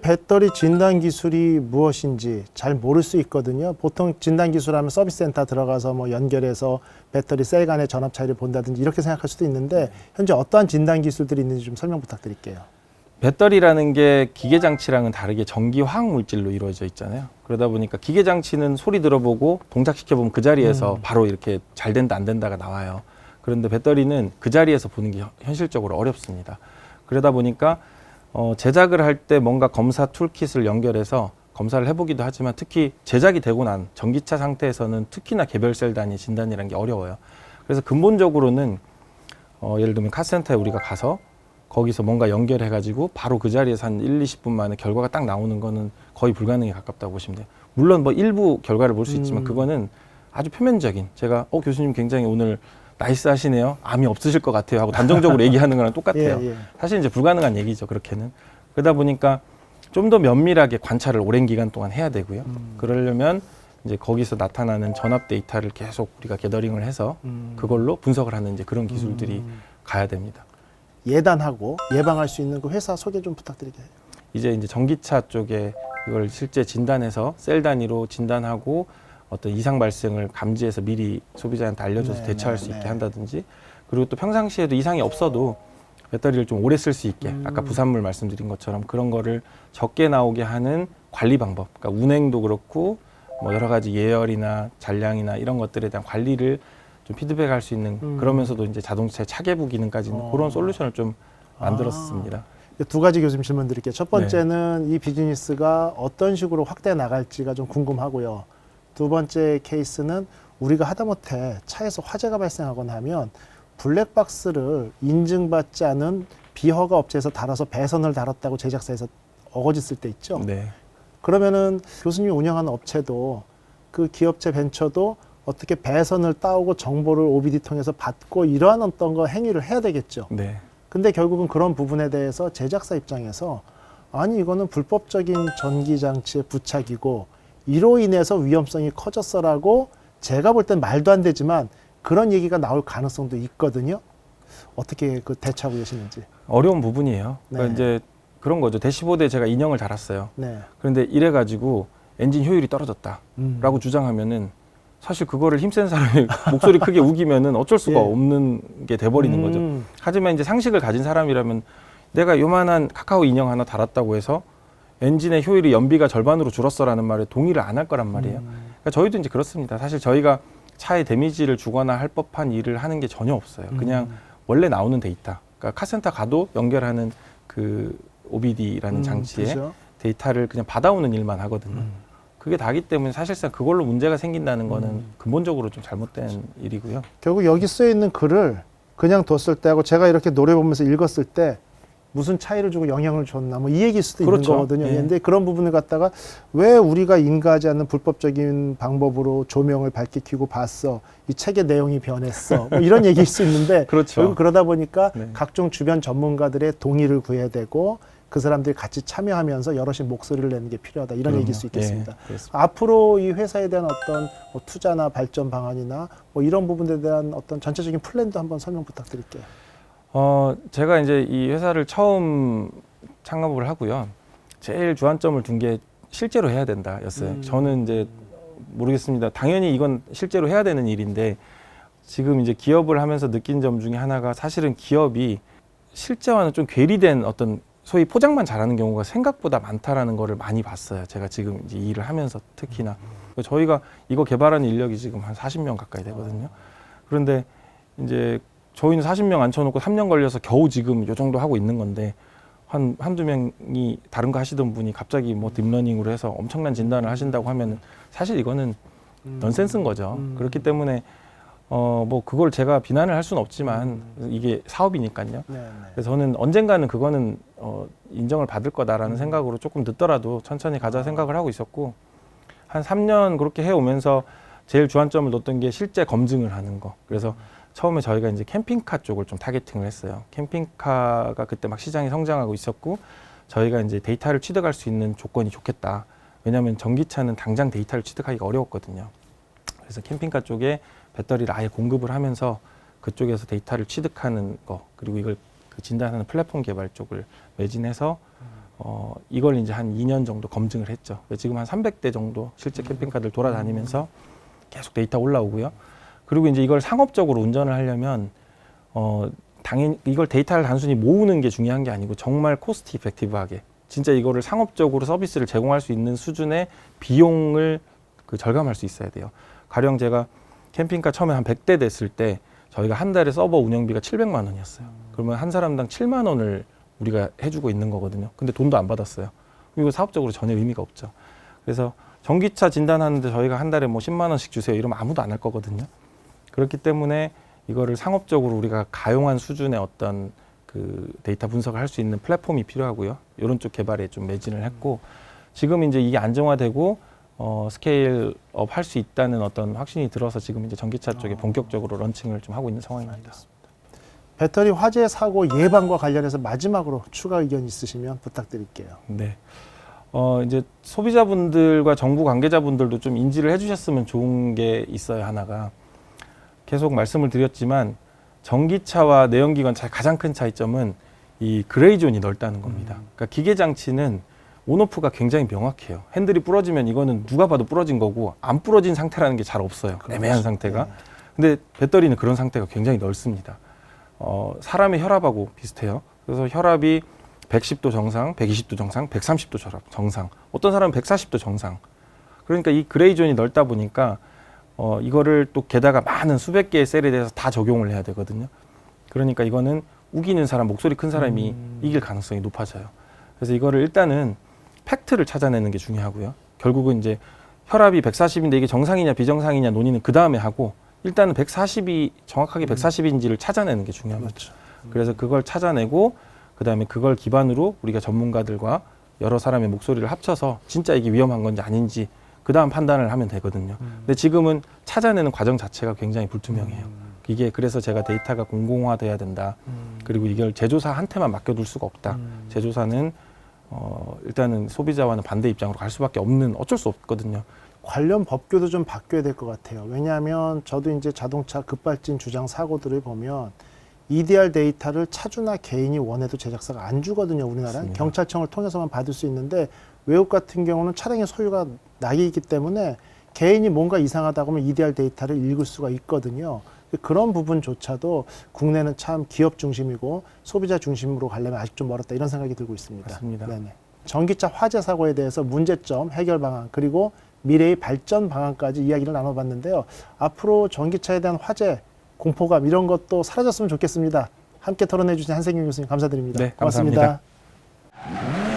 배터리 진단 기술이 무엇인지 잘 모를 수 있거든요. 보통 진단 기술하면 서비스 센터 들어가서 뭐 연결해서 배터리 셀 간의 전압 차이를 본다든지 이렇게 생각할 수도 있는데 현재 어떠한 진단 기술들이 있는지 좀 설명 부탁드릴게요. 배터리라는 게 기계 장치랑은 다르게 전기 화학 물질로 이루어져 있잖아요. 그러다 보니까 기계 장치는 소리 들어보고 동작시켜보면 그 자리에서 바로 이렇게 잘 된다 안 된다가 나와요. 그런데 배터리는 그 자리에서 보는 게 현실적으로 어렵습니다. 그러다 보니까 제작을 할 때 뭔가 검사 툴킷을 연결해서 검사를 해보기도 하지만 특히 제작이 되고 난 전기차 상태에서는 특히나 개별 셀 단위 진단이라는 게 어려워요. 그래서 근본적으로는 예를 들면 카센터에 우리가 가서 거기서 뭔가 연결해가지고 바로 그 자리에서 한 1, 20분 만에 결과가 딱 나오는 거는 거의 불가능에 가깝다고 보시면 돼요. 물론 뭐 일부 결과를 볼 수 있지만 그거는 아주 표면적인, 제가 교수님 굉장히 오늘 나이스 하시네요, 암이 없으실 것 같아요 하고 단정적으로 얘기하는 거랑 똑같아요. 예. 사실 이제 불가능한 얘기죠, 그렇게는. 그러다 보니까 좀 더 면밀하게 관찰을 오랜 기간 동안 해야 되고요. 그러려면 이제 거기서 나타나는 전압 데이터를 계속 우리가 게더링을 해서 그걸로 분석을 하는 이제 그런 기술들이 가야 됩니다. 예단하고 예방할 수 있는 그 회사 소개 좀 부탁드릴게요. 이제 전기차 쪽에 이걸 실제 진단해서 셀 단위로 진단하고 어떤 이상 발생을 감지해서 미리 소비자한테 알려줘서 대처할 수 있게 한다든지, 그리고 또 평상시에도 이상이 없어도 배터리를 좀 오래 쓸 수 있게 아까 부산물 말씀드린 것처럼 그런 거를 적게 나오게 하는 관리 방법, 그러니까 운행도 그렇고 뭐 여러 가지 예열이나 잔량이나 이런 것들에 대한 관리를 좀 피드백할 수 있는, 그러면서도 이제 자동차의 차계부 기능까지는 그런 솔루션을 좀 만들었습니다. 두 가지 교수님 질문 드릴게요. 첫 번째는 이 비즈니스가 어떤 식으로 확대 나갈지가 좀 궁금하고요. 두 번째 케이스는 우리가 하다못해 차에서 화재가 발생하거나 하면 블랙박스를 인증받지 않은 비허가 업체에서 달아서 배선을 달았다고 제작사에서 어거지 쓸 때 있죠. 네. 그러면은 교수님이 운영하는 업체도 그 기업체 벤처도 어떻게 배선을 따오고 정보를 OBD 통해서 받고 이러한 어떤 거 행위를 해야 되겠죠. 네. 근데 결국은 그런 부분에 대해서 제작사 입장에서 아니 이거는 불법적인 전기장치의 부착이고 이로 인해서 위험성이 커졌어라고 제가 볼 땐 말도 안 되지만 그런 얘기가 나올 가능성도 있거든요. 어떻게 그 대처하고 계시는지. 어려운 부분이에요. 네. 그러니까 이제 그런 거죠. 대시보드에 제가 인형을 달았어요. 네. 그런데 이래가지고 엔진 효율이 떨어졌다라고 주장하면은 사실 그거를 힘센 사람이 목소리 크게 우기면은 어쩔 수가 없는 게 돼버리는 거죠. 하지만 이제 상식을 가진 사람이라면 내가 요만한 카카오 인형 하나 달았다고 해서 엔진의 효율이 연비가 절반으로 줄었어라는 말에 동의를 안 할 거란 말이에요. 그러니까 저희도 이제 그렇습니다. 사실 저희가 차에 데미지를 주거나 할 법한 일을 하는 게 전혀 없어요. 그냥 원래 나오는 데이터, 그러니까 카센터 가도 연결하는 그 OBD라는 장치에 그렇죠. 데이터를 그냥 받아오는 일만 하거든요. 그게 다기 때문에 사실상 그걸로 문제가 생긴다는 거는 근본적으로 좀 잘못된 일이고요. 결국 여기 쓰여 있는 글을 그냥 뒀을 때하고 제가 이렇게 노래 보면서 읽었을 때 무슨 차이를 주고 영향을 줬나 뭐 이 얘기일 수도 그렇죠. 있는 거거든요. 예. 그런데 그런 부분을 갖다가 왜 우리가 인가하지 않는 불법적인 방법으로 조명을 밝게 켜고 봤어, 이 책의 내용이 변했어, 뭐 이런 얘기일 수 있는데 그렇죠. 결국 그러다 보니까 네. 각종 주변 전문가들의 동의를 구해야 되고 그 사람들이 같이 참여하면서 여럿이 목소리를 내는 게 필요하다, 이런 얘기일 수 있겠습니다. 예, 그렇습니다. 앞으로 이 회사에 대한 어떤 뭐 투자나 발전 방안이나 뭐 이런 부분에 대한 어떤 전체적인 플랜도 한번 설명 부탁드릴게요. 제가 이제 이 회사를 처음 창업을 하고요. 제일 주안점을 둔 게 실제로 해야 된다였어요. 저는 이제 모르겠습니다. 당연히 이건 실제로 해야 되는 일인데 지금 이제 기업을 하면서 느낀 점 중에 하나가 사실은 기업이 실제와는 좀 괴리된 어떤 소위 포장만 잘하는 경우가 생각보다 많다라는 거를 많이 봤어요. 제가 지금 이제 일을 하면서 특히나. 저희가 이거 개발하는 인력이 지금 한 40명 가까이 되거든요. 그런데 이제 저희는 40명 앉혀놓고 3년 걸려서 겨우 지금 이 정도 하고 있는 건데 한두 명이 다른 거 하시던 분이 갑자기 뭐 딥러닝으로 해서 엄청난 진단을 하신다고 하면 사실 이거는 넌센스인 거죠. 그렇기 때문에 뭐 그걸 제가 비난을 할 수는 없지만 이게 사업이니까요. 그래서 저는 언젠가는 그거는 인정을 받을 거다라는 생각으로 조금 늦더라도 천천히 가자 생각을 하고 있었고, 한 3년 그렇게 해오면서 제일 주안점을 뒀던 게 실제 검증을 하는 거. 그래서 처음에 저희가 이제 캠핑카 쪽을 좀 타겟팅을 했어요. 캠핑카가 그때 막 시장이 성장하고 있었고 저희가 이제 데이터를 취득할 수 있는 조건이 좋겠다. 왜냐하면 전기차는 당장 데이터를 취득하기가 어려웠거든요. 그래서 캠핑카 쪽에 배터리를 아예 공급을 하면서 그쪽에서 데이터를 취득하는 거, 그리고 이걸 그 진단하는 플랫폼 개발 쪽을 매진해서 이걸 이제 한 2년 정도 검증을 했죠. 지금 한 300대 정도 실제 캠핑카들 돌아다니면서 계속 데이터 올라오고요. 그리고 이제 이걸 상업적으로 운전을 하려면 당연히 이걸 데이터를 단순히 모으는 게 중요한 게 아니고 정말 코스트 이펙티브하게 진짜 이거를 상업적으로 서비스를 제공할 수 있는 수준의 비용을 절감할 수 있어야 돼요. 가령 제가 캠핑카 처음에 한 100대 됐을 때 저희가 한 달에 서버 운영비가 700만 원이었어요. 그러면 한 사람당 7만 원을 우리가 해주고 있는 거거든요. 근데 돈도 안 받았어요. 이거 사업적으로 전혀 의미가 없죠. 그래서 전기차 진단하는데 저희가 한 달에 뭐 10만 원씩 주세요 이러면 아무도 안 할 거거든요. 그렇기 때문에 이거를 상업적으로 우리가 가용한 수준의 어떤 그 데이터 분석을 할 수 있는 플랫폼이 필요하고요. 이런 쪽 개발에 좀 매진을 했고 지금 이제 이게 안정화되고 스케일업 할 수 있다는 어떤 확신이 들어서 지금 이제 전기차 쪽에 본격적으로 런칭을 좀 하고 있는 상황입니다. 배터리 화재 사고 예방과 관련해서 마지막으로 추가 의견 있으시면 부탁드릴게요. 네. 이제 소비자분들과 정부 관계자분들도 좀 인지를 해주셨으면 좋은 게 있어요. 하나가 계속 말씀을 드렸지만 전기차와 내연기관 가장 큰 차이점은 이 그레이존이 넓다는 겁니다. 그러니까 기계 장치는 온오프가 굉장히 명확해요. 핸들이 부러지면 이거는 누가 봐도 부러진 거고 안 부러진 상태라는 게 잘 없어요. 애매한 상태가. 네. 근데 배터리는 그런 상태가 굉장히 넓습니다. 사람의 혈압하고 비슷해요. 그래서 혈압이 110도 정상, 120도 정상, 130도 정상. 어떤 사람은 140도 정상. 그러니까 이 그레이존이 넓다 보니까 이거를 또 게다가 많은 수백 개의 셀에 대해서 다 적용을 해야 되거든요. 그러니까 이거는 우기는 사람, 목소리 큰 사람이 이길 가능성이 높아져요. 그래서 이거를 일단은 팩트를 찾아내는 게 중요하고요. 결국은 이제 혈압이 140인데 이게 정상이냐 비정상이냐 논의는 그 다음에 하고 일단은 140이 정확하게 140인지를 찾아내는 게 중요합니다. 그렇죠. 그래서 그걸 찾아내고 그다음에 그걸 기반으로 우리가 전문가들과 여러 사람의 목소리를 합쳐서 진짜 이게 위험한 건지 아닌지 그 다음 판단을 하면 되거든요. 근데 지금은 찾아내는 과정 자체가 굉장히 불투명해요. 이게 그래서 제가 데이터가 공공화돼야 된다. 그리고 이걸 제조사한테만 맡겨둘 수가 없다. 제조사는 일단은 소비자와는 반대 입장으로 갈 수밖에 없는 어쩔 수 없거든요. 관련 법규도 좀 바뀌어야 될 것 같아요. 왜냐하면 저도 이제 자동차 급발진 주장 사고들을 보면 EDR 데이터를 차주나 개인이 원해도 제작사가 안 주거든요. 우리나라는 맞습니다. 경찰청을 통해서만 받을 수 있는데 외국 같은 경우는 차량의 소유가 낙이기 때문에 개인이 뭔가 이상하다고 하면 EDR 데이터를 읽을 수가 있거든요. 그런 부분조차도 국내는 참 기업 중심이고 소비자 중심으로 가려면 아직 좀 멀었다 이런 생각이 들고 있습니다. 맞습니다. 네네. 전기차 화재 사고에 대해서 문제점, 해결 방안 그리고 미래의 발전 방안까지 이야기를 나눠봤는데요. 앞으로 전기차에 대한 화재, 공포감 이런 것도 사라졌으면 좋겠습니다. 함께 토론해 주신 한생윤 교수님 감사드립니다. 네, 고맙습니다. 감사합니다.